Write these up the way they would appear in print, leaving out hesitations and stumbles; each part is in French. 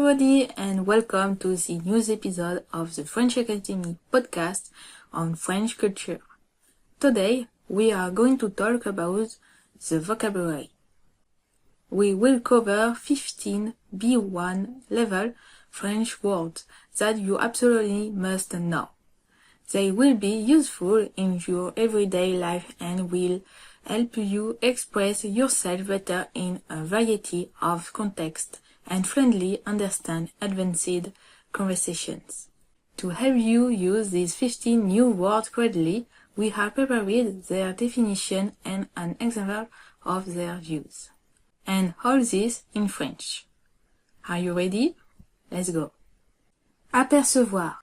everybody, and welcome to the news episode of the French Academy podcast on French culture. Today, we are going to talk about the vocabulary. We will cover 15 B1 level French words that you absolutely must know. They will be useful in your everyday life and will help you express yourself better in a variety of contexts and friendly understand advanced conversations. To help you use these 15 new words correctly, we have prepared their definition and an example of their use. And all this in French. Are you ready? Let's go. Apercevoir.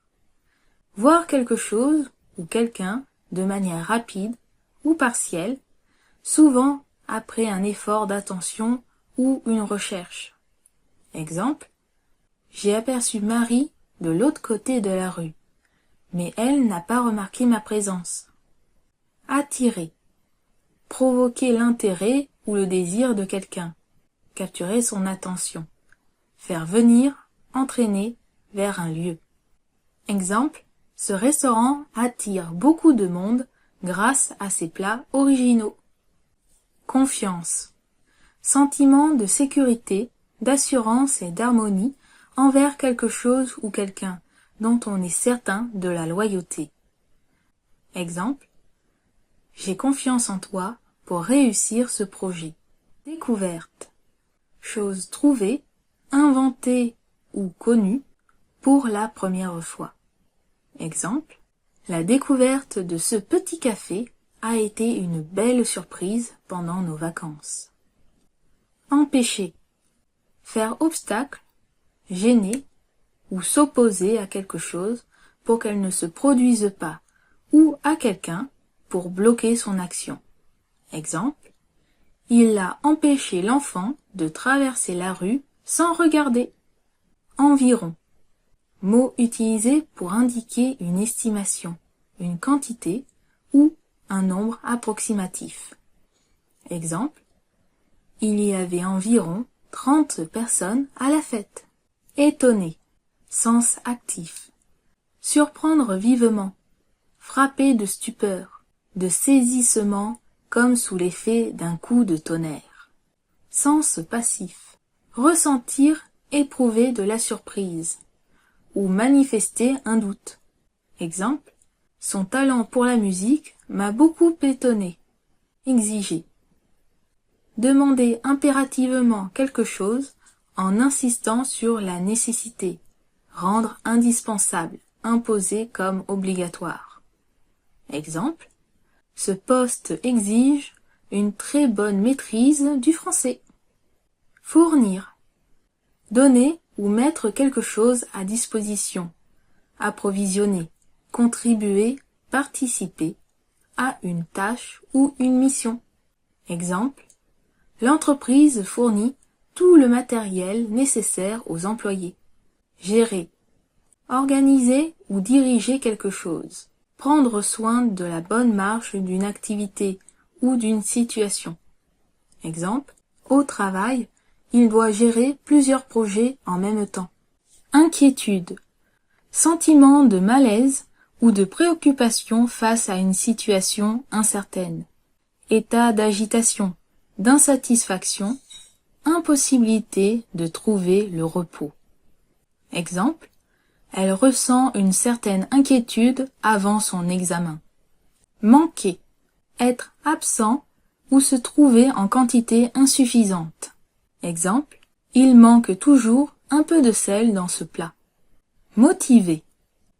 Voir quelque chose ou quelqu'un de manière rapide ou partielle, souvent après un effort d'attention ou une recherche. Exemple, j'ai aperçu Marie de l'autre côté de la rue, mais elle n'a pas remarqué ma présence. Attirer. Provoquer l'intérêt ou le désir de quelqu'un. Capturer son attention. Faire venir, entraîner vers un lieu. Exemple, ce restaurant attire beaucoup de monde grâce à ses plats originaux. Confiance. Sentiment de sécurité, d'assurance et d'harmonie envers quelque chose ou quelqu'un dont on est certain de la loyauté. Exemple, j'ai confiance en toi pour réussir ce projet. Découverte. Chose trouvée, inventée ou connue pour la première fois. Exemple, la découverte de ce petit café a été une belle surprise pendant nos vacances. Empêcher. Faire obstacle, gêner ou s'opposer à quelque chose pour qu'elle ne se produise pas ou à quelqu'un pour bloquer son action. Exemple, il a empêché l'enfant de traverser la rue sans regarder. Environ. Mot utilisé pour indiquer une estimation, une quantité ou un nombre approximatif. Exemple, il y avait environ 30 personnes à la fête. Étonner. Sens actif. Surprendre vivement. Frapper de stupeur, de saisissement comme sous l'effet d'un coup de tonnerre. Sens passif. Ressentir, éprouver de la surprise. Ou manifester un doute. Exemple, son talent pour la musique m'a beaucoup étonné. Exiger. Demander impérativement quelque chose en insistant sur la nécessité. Rendre indispensable, imposer comme obligatoire. Exemple, ce poste exige une très bonne maîtrise du français. Fournir. Donner ou mettre quelque chose à disposition. Approvisionner, contribuer, participer à une tâche ou une mission. Exemple, l'entreprise fournit tout le matériel nécessaire aux employés. Gérer. Organiser ou diriger quelque chose. Prendre soin de la bonne marche d'une activité ou d'une situation. Exemple, au travail, il doit gérer plusieurs projets en même temps. Inquiétude. Sentiment de malaise ou de préoccupation face à une situation incertaine. État d'agitation, d'insatisfaction, impossibilité de trouver le repos. Exemple, elle ressent une certaine inquiétude avant son examen. Manquer. Être absent ou se trouver en quantité insuffisante. Exemple, il manque toujours un peu de sel dans ce plat. Motiver.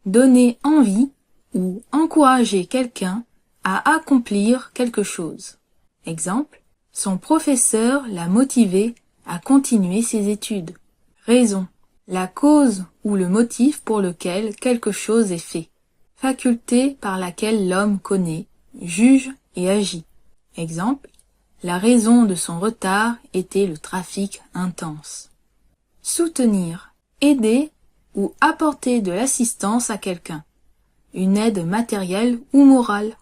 Donner envie ou encourager quelqu'un à accomplir quelque chose. Exemple, son professeur l'a motivé à continuer ses études. Raison. La cause ou le motif pour lequel quelque chose est fait. Faculté par laquelle l'homme connaît, juge et agit. Exemple, la raison de son retard était le trafic intense. Soutenir. Aider ou apporter de l'assistance à quelqu'un. Une aide matérielle ou morale.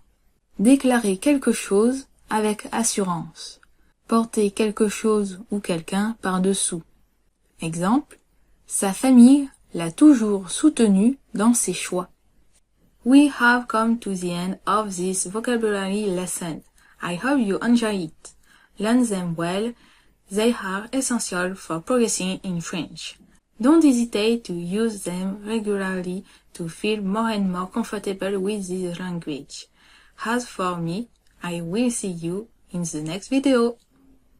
Déclarer quelque chose avec assurance. Porter quelque chose ou quelqu'un par-dessous. Exemple, Sa famille l'a toujours soutenu dans ses choix. We have come to the end of this vocabulary lesson. I hope you enjoy it. Learn them well. They are essential for progressing in French. Don't hesitate to use them regularly to feel more and more comfortable with this language. As for me, I will see you in the next video.